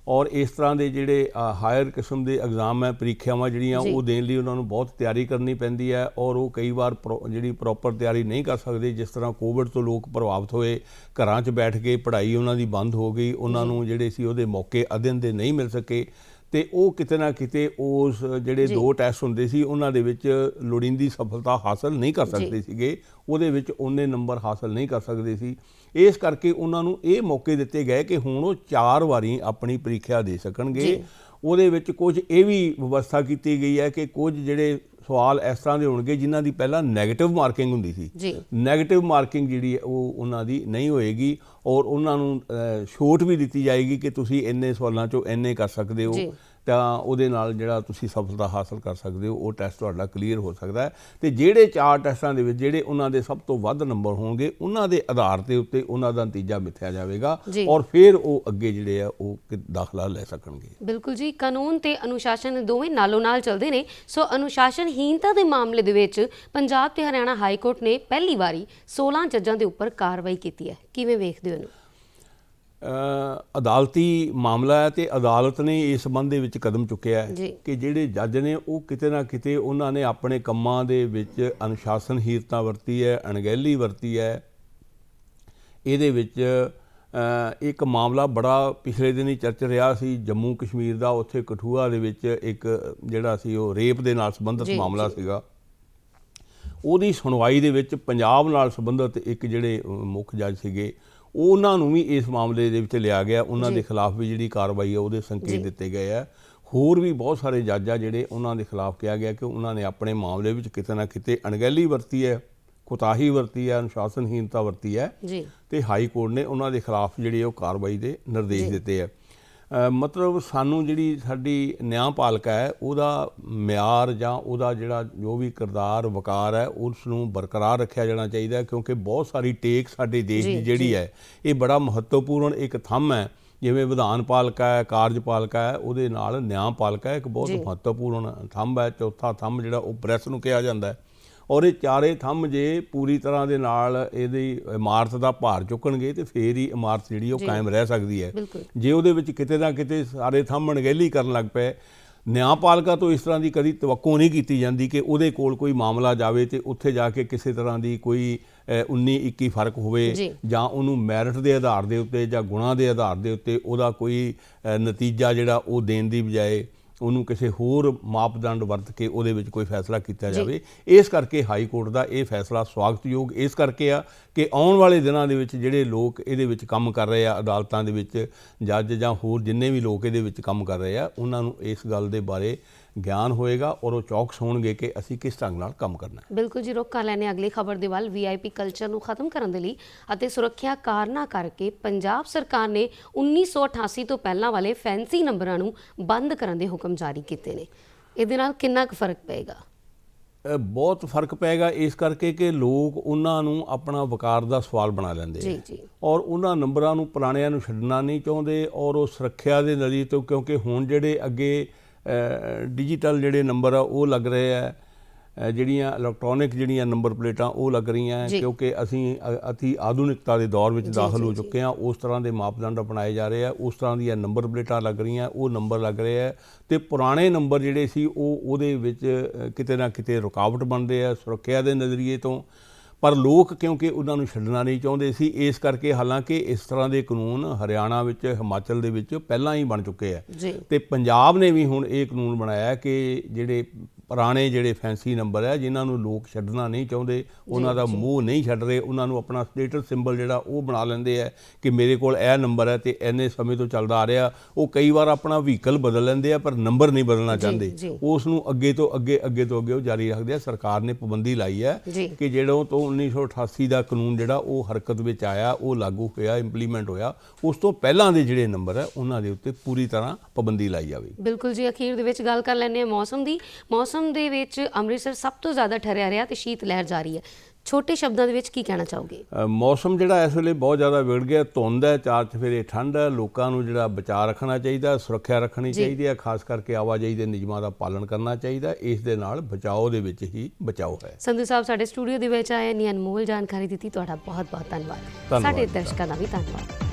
ਔਰ ਇਸ ਤਰ੍ਹਾਂ ਦੇ ਜਿਹੜੇ ਹਾਇਰ ਕਿਸਮ ਦੇ ਐਗਜ਼ਾਮ ਹੈ, ਪ੍ਰੀਖਿਆਵਾਂ ਜਿਹੜੀਆਂ ਉਹ ਦੇਣ ਲਈ ਉਹਨਾਂ ਨੂੰ ਬਹੁਤ ਤਿਆਰੀ ਕਰਨੀ ਪੈਂਦੀ ਹੈ, ਔਰ ਉਹ ਕਈ ਵਾਰ ਜਿਹੜੀ ਪ੍ਰੋਪਰ ਤਿਆਰੀ ਨਹੀਂ ਕਰ ਸਕਦੇ। ਜਿਸ ਤਰ੍ਹਾਂ ਕੋਵਿਡ ਤੋਂ ਲੋਕ ਪ੍ਰਭਾਵਿਤ ਹੋਏ, ਘਰਾਂ 'ਚ ਬੈਠ ਕੇ ਪੜ੍ਹਾਈ ਉਹਨਾਂ ਦੀ ਬੰਦ ਹੋ ਗਈ, ਉਹਨਾਂ ਨੂੰ ਜਿਹੜੇ ਸੀ ਉਹਦੇ ਮੌਕੇ ਅਧਿਐਨ ਦੇ ਨਹੀਂ ਮਿਲ ਸਕੇ, ਤੇ ਉਹ ਕਿਤੇ ਨਾ ਕਿਤੇ ਉਸ ਜਿਹੜੇ 2 ਟੈਸਟ ਹੁੰਦੇ ਸੀ ਉਹਨਾਂ ਦੇ ਵਿੱਚ ਲੋੜੀਂਦੀ ਸਫਲਤਾ ਹਾਸਲ ਨਹੀਂ ਕਰ ਸਕਦੇ ਸੀਗੇ, ਉਹਦੇ ਵਿੱਚ ਉਹਨੇ ਨੰਬਰ ਹਾਸਲ ਨਹੀਂ ਕਰ ਸਕਦੇ ਸੀ। ਇਸ ਕਰਕੇ ਉਹਨਾਂ ਨੂੰ ਇਹ ਮੌਕੇ ਦਿੱਤੇ ਗਏ ਕਿ ਹੁਣ ਉਹ 4 ਵਾਰੀ ਆਪਣੀ ਪ੍ਰੀਖਿਆ ਦੇ ਸਕਣਗੇ। ਉਹਦੇ ਵਿੱਚ ਕੁਝ ਇਹ ਵੀ ਵਿਵਸਥਾ ਕੀਤੀ ਗਈ ਹੈ ਕਿ ਕੁਝ ਜਿਹੜੇ ਸਵਾਲ ਇਸ ਤਰ੍ਹਾਂ ਦੇ ਹੋਣਗੇ ਜਿਨ੍ਹਾਂ ਦੀ ਪਹਿਲਾਂ ਨੈਗੇਟਿਵ ਮਾਰਕਿੰਗ ਹੁੰਦੀ ਸੀ, ਨੈਗੇਟਿਵ ਮਾਰਕਿੰਗ ਜਿਹੜੀ ਹੈ ਉਹ ਉਹਨਾਂ ਦੀ ਨਹੀਂ ਹੋਏਗੀ, ਔਰ ਉਹਨਾਂ ਨੂੰ ਛੋਟ ਵੀ ਦਿੱਤੀ ਜਾਏਗੀ ਕਿ ਤੁਸੀਂ ਇੰਨੇ ਸਵਾਲਾਂ 'ਚੋਂ ਇੰਨੇ ਕਰ ਸਕਦੇ ਹੋ, ਤਾਂ ਉਹਦੇ ਨਾਲ ਜਿਹੜਾ ਤੁਸੀਂ ਸਫਲਤਾ ਹਾਸਲ ਕਰ ਸਕਦੇ ਹੋ, ਉਹ ਟੈਸਟ ਤੁਹਾਡਾ ਕਲੀਅਰ ਹੋ ਸਕਦਾ ਹੈ। ਤੇ ਜਿਹੜੇ 4 ਟੈਸਟਾਂ ਦੇ ਵਿੱਚ ਜਿਹੜੇ ਉਹਨਾਂ ਦੇ ਸਭ ਤੋਂ ਵੱਧ ਨੰਬਰ ਹੋਣਗੇ, ਉਹਨਾਂ ਦੇ ਆਧਾਰ ਦੇ ਉੱਤੇ ਉਹਨਾਂ ਦਾ ਨਤੀਜਾ ਮਿਥਿਆ ਜਾਵੇਗਾ, ਔਰ ਫਿਰ ਉਹ ਅੱਗੇ ਜਿਹੜੇ ਆ ਉਹ ਦਾਖਲਾ ਲੈ ਸਕਣਗੇ। ਬਿਲਕੁਲ ਜੀ, ਕਾਨੂੰਨ ਤੇ ਅਨੁਸ਼ਾਸਨ ਦੋਵੇਂ ਨਾਲੋਂ ਨਾਲ ਚੱਲਦੇ ਨੇ। ਸੋ ਅਨੁਸ਼ਾਸਨਹੀਨਤਾ ਦੇ ਮਾਮਲੇ ਦੇ ਵਿੱਚ ਪੰਜਾਬ ਤੇ ਹਰਿਆਣਾ ਹਾਈ ਕੋਰਟ ਨੇ ਪਹਿਲੀ ਵਾਰੀ 16 ਜੱਜਾਂ ਦੇ ਉੱਪਰ ਕਾਰਵਾਈ ਕੀਤੀ ਹੈ। ਕਿਵੇਂ ਵੇਖਦੇ ਹੋ ਇਹਨੂੰ? ਅਦਾਲਤੀ ਮਾਮਲਾ ਹੈ ਤੇ ਅਦਾਲਤ ਨੇ ਇਸ ਸੰਬੰਧ ਦੇ ਵਿੱਚ ਕਦਮ ਚੁੱਕਿਆ ਹੈ ਜੀ। ਕਿ ਜਿਹੜੇ ਜੱਜ ਨੇ ਉਹ ਕਿਤੇ ਨਾ ਕਿਤੇ ਉਹਨਾਂ ਨੇ ਆਪਣੇ ਕੰਮਾਂ ਦੇ ਵਿੱਚ ਅਨੁਸ਼ਾਸਨਹੀਨਤਾ ਵਰਤੀ ਹੈ, ਅਣਗਹਿਲੀ ਵਰਤੀ ਹੈ। ਇਹਦੇ ਵਿੱਚ ਇੱਕ ਮਾਮਲਾ ਬੜਾ ਪਿਛਲੇ ਦਿਨੀ ਚਰਚ ਰਿਹਾ ਸੀ ਜੰਮੂ ਕਸ਼ਮੀਰ ਦਾ, ਉੱਥੇ ਕਠੂਆ ਦੇ ਵਿੱਚ ਇੱਕ ਜਿਹੜਾ ਸੀ ਉਹ ਰੇਪ ਦੇ ਨਾਲ ਸੰਬੰਧਿਤ ਮਾਮਲਾ ਸੀਗਾ। ਉਹਦੀ ਸੁਣਵਾਈ ਦੇ ਵਿੱਚ ਪੰਜਾਬ ਨਾਲ ਸੰਬੰਧਿਤ ਇੱਕ ਜਿਹੜੇ ਮੁੱਖ ਜੱਜ ਸੀਗੇ ਉਹਨਾਂ ਨੂੰ ਵੀ ਇਸ ਮਾਮਲੇ ਦੇ ਵਿੱਚ ਲਿਆ ਗਿਆ, ਉਹਨਾਂ ਦੇ ਖਿਲਾਫ ਵੀ ਜਿਹੜੀ ਕਾਰਵਾਈ ਹੈ ਉਹਦੇ ਸੰਕੇਤ ਦਿੱਤੇ ਗਏ ਆ। ਹੋਰ ਵੀ ਬਹੁਤ ਸਾਰੇ ਜੱਜ ਆ ਜਿਹੜੇ ਉਹਨਾਂ ਦੇ ਖਿਲਾਫ ਕਿਹਾ ਗਿਆ ਕਿ ਉਹਨਾਂ ਨੇ ਆਪਣੇ ਮਾਮਲੇ ਵਿੱਚ ਕਿਤੇ ਨਾ ਕਿਤੇ ਅਣਗਹਿਲੀ ਵਰਤੀ ਹੈ, ਕੁਤਾਹੀ ਵਰਤੀ ਹੈ, ਅਨੁਸ਼ਾਸਨਹੀਨਤਾ ਵਰਤੀ ਹੈ ਤੇ ਹਾਈ ਕੋਰਟ ਨੇ ਉਹਨਾਂ ਦੇ ਖਿਲਾਫ ਜਿਹੜੀ ਉਹ ਕਾਰਵਾਈ ਦੇ ਨਿਰਦੇਸ਼ ਦਿੱਤੇ ਆ। ਮਤਲਬ ਸਾਨੂੰ ਜਿਹੜੀ ਸਾਡੀ ਨਿਆਂਪਾਲਿਕਾ ਹੈ ਉਹਦਾ ਮਿਆਰ ਜਾਂ ਉਹਦਾ ਜਿਹੜਾ ਜੋ ਵੀ ਕਿਰਦਾਰ ਵਕਾਰ ਹੈ ਉਸ ਨੂੰ ਬਰਕਰਾਰ ਰੱਖਿਆ ਜਾਣਾ ਚਾਹੀਦਾ, ਕਿਉਂਕਿ ਬਹੁਤ ਸਾਰੀ ਟੇਕ ਸਾਡੇ ਦੇਸ਼ ਦੀ ਜਿਹੜੀ ਹੈ ਇਹ ਬੜਾ ਮਹੱਤਵਪੂਰਨ ਇੱਕ ਥੰਮ ਹੈ। ਜਿਵੇਂ ਵਿਧਾਨ ਪਾਲਿਕਾ ਹੈ, ਕਾਰਜਪਾਲਿਕਾ ਹੈ, ਉਹਦੇ ਨਾਲ ਨਿਆਂਪਾਲਿਕਾ ਇੱਕ ਬਹੁਤ ਮਹੱਤਵਪੂਰਨ ਥੰਮ ਹੈ। ਚੌਥਾ ਥੰਮ ਜਿਹੜਾ ਉਹ ਪ੍ਰੈਸ ਨੂੰ ਕਿਹਾ ਜਾਂਦਾ ਹੈ। ਔਰ ਇਹ ਚਾਰੇ ਥੰਮ ਜੇ ਪੂਰੀ ਤਰ੍ਹਾਂ ਦੇ ਨਾਲ ਇਹਦੀ ਇਮਾਰਤ ਦਾ ਭਾਰ ਚੁੱਕਣਗੇ ਤੇ ਫੇਰ ਹੀ ਇਮਾਰਤ ਜਿਹੜੀ ਉਹ ਕਾਇਮ ਰਹਿ ਸਕਦੀ ਹੈ। ਜੇ ਉਹਦੇ ਵਿੱਚ ਕਿਤੇ ਨਾ ਕਿਤੇ ਸਾਰੇ ਥੰਮ ਅਣਗਹਿਲੀ ਕਰਨ ਲੱਗ ਪਏ, ਨਿਆਂਪਾਲਿਕਾ ਤੋਂ ਇਸ ਤਰ੍ਹਾਂ ਦੀ ਕਦੀ ਤਵੱਕੋ ਨਹੀਂ ਕੀਤੀ ਜਾਂਦੀ ਕਿ ਉਹਦੇ ਕੋਲ ਕੋਈ ਮਾਮਲਾ ਜਾਵੇ ਤੇ ਉੱਥੇ ਜਾ ਕੇ ਕਿਸੇ ਤਰ੍ਹਾਂ ਦੀ ਕੋਈ 19-21 ਫਰਕ ਹੋਵੇ ਜਾਂ ਉਹਨੂੰ ਮੈਰਿਟ ਦੇ ਆਧਾਰ ਦੇ ਉੱਤੇ ਜਾਂ ਗੁਣਾਂ ਦੇ ਆਧਾਰ ਦੇ ਉੱਤੇ ਉਹਦਾ ਕੋਈ ਨਤੀਜਾ ਜਿਹੜਾ ਉਹ ਦੇਣ ਦੀ ਬਜਾਏ ਉਹਨੂੰ ਕਿਸੇ ਹੋਰ ਮਾਪਦੰਡ ਵਰਤ ਕੇ ਉਹਦੇ ਵਿੱਚ ਕੋਈ ਫੈਸਲਾ ਕੀਤਾ ਜਾਵੇ। ਇਸ ਕਰਕੇ ਹਾਈ ਕੋਰਟ ਦਾ ਇਹ ਫੈਸਲਾ ਸਵਾਗਤਯੋਗ ਇਸ ਕਰਕੇ ਆ ਕਿ ਆਉਣ ਵਾਲੇ ਦਿਨਾਂ ਦੇ ਵਿੱਚ ਜਿਹੜੇ ਲੋਕ ਇਹਦੇ ਵਿੱਚ ਕੰਮ ਕਰ ਰਹੇ ਆ, ਅਦਾਲਤਾਂ ਦੇ ਵਿੱਚ ਜੱਜ ਜਾਂ ਹੋਰ ਜਿੰਨੇ ਵੀ ਲੋਕ ਇਹਦੇ ਵਿੱਚ ਕੰਮ ਕਰ ਰਹੇ ਆ, ਉਹਨਾਂ ਨੂੰ ਇਸ ਗੱਲ ਦੇ ਬਾਰੇ ਗਿਆਨ ਹੋਏਗਾ ਔਰ ਉਹ ਚੌਕਸ ਹੋਣਗੇ ਕਿ ਅਸੀਂ ਕਿਸ ਢੰਗ ਨਾਲ ਕੰਮ ਕਰਨਾ ਹੈ। ਬਿਲਕੁਲ ਜੀ, ਰੁੱਖ ਕਰ ਲੈਣੇ ਅਗਲੀ ਖਬਰ ਦੇ ਵੱਲ। VIP ਕਲਚਰ ਨੂੰ ਖਤਮ ਕਰਨ ਦੇ ਲਈ ਅਤੇ ਸੁਰੱਖਿਆ ਕਾਰਨਾਂ ਕਰਕੇ ਪੰਜਾਬ ਸਰਕਾਰ ਨੇ 1988 ਤੋਂ ਪਹਿਲਾਂ ਵਾਲੇ ਫੈਂਸੀ ਨੰਬਰਾਂ ਨੂੰ ਬੰਦ ਕਰਨ ਦੇ ਹੁਕਮ ਜਾਰੀ ਕੀਤੇ ਨੇ। ਇਹਦੇ ਨਾਲ ਕਿੰਨਾ ਕੁ ਫਰਕ ਪਏਗਾ? ਬਹੁਤ ਫਰਕ ਪਏਗਾ ਇਸ ਕਰਕੇ ਕਿ ਲੋਕ ਉਹਨਾਂ ਨੂੰ ਆਪਣਾ ਵਕਾਰ ਦਾ ਸਵਾਲ ਬਣਾ ਲੈਂਦੇ ਔਰ ਉਹਨਾਂ ਨੰਬਰਾਂ ਨੂੰ ਪੁਰਾਣਿਆਂ ਨੂੰ ਛੱਡਣਾ ਨਹੀਂ ਚਾਹੁੰਦੇ। ਔਰ ਉਹ ਸੁਰੱਖਿਆ ਦੇ ਨਜ਼ਰੀਏ ਤੋਂ, ਕਿਉਂਕਿ ਹੁਣ ਜਿਹੜੇ ਅੱਗੇ ਡਿਜੀਟਲ ਜਿਹੜੇ ਨੰਬਰ ਆ ਉਹ ਲੱਗ ਰਹੇ ਆ, ਜਿਹੜੀਆਂ ਇਲੈਕਟ੍ਰੋਨਿਕ ਜਿਹੜੀਆਂ ਨੰਬਰ ਪਲੇਟਾਂ ਉਹ ਲੱਗ ਰਹੀਆਂ, ਕਿਉਂਕਿ ਅਸੀਂ ਅਤੀ ਆਧੁਨਿਕਤਾ ਦੇ ਦੌਰ ਵਿੱਚ ਦਾਖਲ ਹੋ ਚੁੱਕੇ ਹਾਂ। ਉਸ ਤਰ੍ਹਾਂ ਦੇ ਮਾਪਦੰਡ ਅਪਣਾਏ ਜਾ ਰਹੇ ਆ, ਉਸ ਤਰ੍ਹਾਂ ਦੀਆਂ ਨੰਬਰ ਪਲੇਟਾਂ ਲੱਗ ਰਹੀਆਂ, ਉਹ ਨੰਬਰ ਲੱਗ ਰਹੇ ਆ ਤੇ ਪੁਰਾਣੇ ਨੰਬਰ ਜਿਹੜੇ ਸੀ ਉਹ ਉਹਦੇ ਵਿੱਚ ਕਿਤੇ ਨਾ ਕਿਤੇ ਰੁਕਾਵਟ ਬਣਦੇ ਆ ਸੁਰੱਖਿਆ ਦੇ ਨਜ਼ਰੀਏ ਤੋਂ। ਪਰ ਲੋਕ ਕਿਉਂਕਿ ਉਹਨਾਂ ਨੂੰ ਛੱਡਣਾ ਨਹੀਂ ਚਾਹੁੰਦੇ ਸੀ, ਇਸ ਕਰਕੇ ਹਾਲਾਂਕਿ ਇਸ ਤਰ੍ਹਾਂ ਦੇ ਕਾਨੂੰਨ ਹਰਿਆਣਾ ਵਿੱਚ, ਹਿਮਾਚਲ ਦੇ ਵਿੱਚ ਪਹਿਲਾਂ ਹੀ ਬਣ ਚੁੱਕੇ ਆ ਤੇ ਪੰਜਾਬ ਨੇ ਵੀ ਹੁਣ ਇਹ ਕਾਨੂੰਨ ਬਣਾਇਆ ਕਿ ਜਿਹੜੇ ਪੁਰਾਣੇ ਜਿਹੜੇ ਫੈਂਸੀ ਨੰਬਰ ਹੈ ਜਿਨ੍ਹਾਂ ਨੂੰ ਲੋਕ ਛੱਡਣਾ ਨਹੀਂ ਚਾਹੁੰਦੇ, ਉਹਨਾਂ ਦਾ ਮੂੰਹ ਨਹੀਂ ਛੱਡ ਰਹੇ, ਉਹਨਾਂ ਨੂੰ ਆਪਣਾ ਸਟੇਟਸ ਸਿੰਬਲ ਜਿਹੜਾ ਉਹ ਬਣਾ ਲੈਂਦੇ ਆ ਕਿ ਮੇਰੇ ਕੋਲ ਇਹ ਨੰਬਰ ਹੈ ਤੇ ਇੰਨੇ ਸਮੇਂ ਤੋਂ ਚੱਲਦਾ ਆ ਰਿਹਾ। ਉਹ ਕਈ ਵਾਰ ਆਪਣਾ ਵਹੀਕਲ ਬਦਲ ਲੈਂਦੇ ਆ ਪਰ ਨੰਬਰ ਨਹੀਂ ਬਦਲਣਾ ਚਾਹੁੰਦੇ, ਉਸ ਨੂੰ ਅੱਗੇ ਤੋਂ ਅੱਗੇ ਉਹ ਜਾਰੀ ਰੱਖਦੇ ਆ। ਸਰਕਾਰ ਨੇ ਪਾਬੰਦੀ ਲਾਈ ਹੈ ਕਿ ਜਦੋਂ ਤੋਂ 1988 ਦਾ ਕਾਨੂੰਨ ਜਿਹੜਾ ਉਹ ਹਰਕਤ ਵਿੱਚ ਆਇਆ, ਉਹ ਲਾਗੂ ਹੋਇਆ, ਇੰਪਲੀਮੈਂਟ ਹੋਇਆ, ਉਸ ਤੋਂ ਪਹਿਲਾਂ ਦੇ ਜਿਹੜੇ ਨੰਬਰ ਹੈ ਉਹਨਾਂ ਦੇ ਉੱਤੇ ਪੂਰੀ ਤਰ੍ਹਾਂ ਪਾਬੰਦੀ ਲਾਈ ਜਾਵੇ। ਬਿਲਕੁਲ ਜੀ, ਅਖੀਰ ਦੇ ਵਿੱਚ ਗੱਲ ਕਰ ਲੈਂਦੇ ਹਾਂ ਮੌਸਮ ਦੀ। ਮੌਸਮ ਦੇ ਵਿੱਚ ਅੰਮ੍ਰਿਤਸਰ ਸਭ ਤੋਂ ਜ਼ਿਆਦਾ ਠਰਿਆ ਰਿਹਾ ਤੇ ਸ਼ੀਤ ਲਹਿਰ ਜਾਰੀ ਹੈ। ਛੋਟੇ ਸ਼ਬਦਾਂ ਦੇ ਵਿੱਚ ਕੀ ਕਹਿਣਾ ਚਾਹੋਗੇ? ਮੌਸਮ ਜਿਹੜਾ ਇਸ ਵੇਲੇ ਬਹੁਤ ਜ਼ਿਆਦਾ ਵਿਗੜ ਗਿਆ, ਧੁੰਦ ਹੈ, ਚਾਰ ਚਫੇਰੇ ਠੰਡ ਹੈ। ਲੋਕਾਂ ਨੂੰ ਜਿਹੜਾ ਬਚਾਅ ਰੱਖਣਾ ਚਾਹੀਦਾ, ਸੁਰੱਖਿਆ ਰੱਖਣੀ ਚਾਹੀਦੀ ਹੈ, ਖਾਸ ਕਰਕੇ ਆਵਾਜਾਈ ਦੇ ਨਿਯਮਾਂ ਦਾ ਪਾਲਣ ਕਰਨਾ ਚਾਹੀਦਾ। ਇਸ ਦੇ ਨਾਲ ਬਚਾਓ ਦੇ ਵਿੱਚ ਹੀ ਬਚਾਓ ਹੈ। ਸੰਧੂ ਸਾਹਿਬ ਸਾਡੇ ਸਟੂਡੀਓ ਦੇ ਵਿੱਚ ਆਏ, ਇੰਨੀ ਅਨਮੋਲ ਜਾਣਕਾਰੀ ਦਿੱਤੀ, ਤੁਹਾਡਾ ਬਹੁਤ ਬਹੁਤ ਧੰਨਵਾਦ। ਸਾਡੇ ਦਰਸ਼ਕਾਂ ਦਾ ਵੀ ਧੰਨਵਾਦ।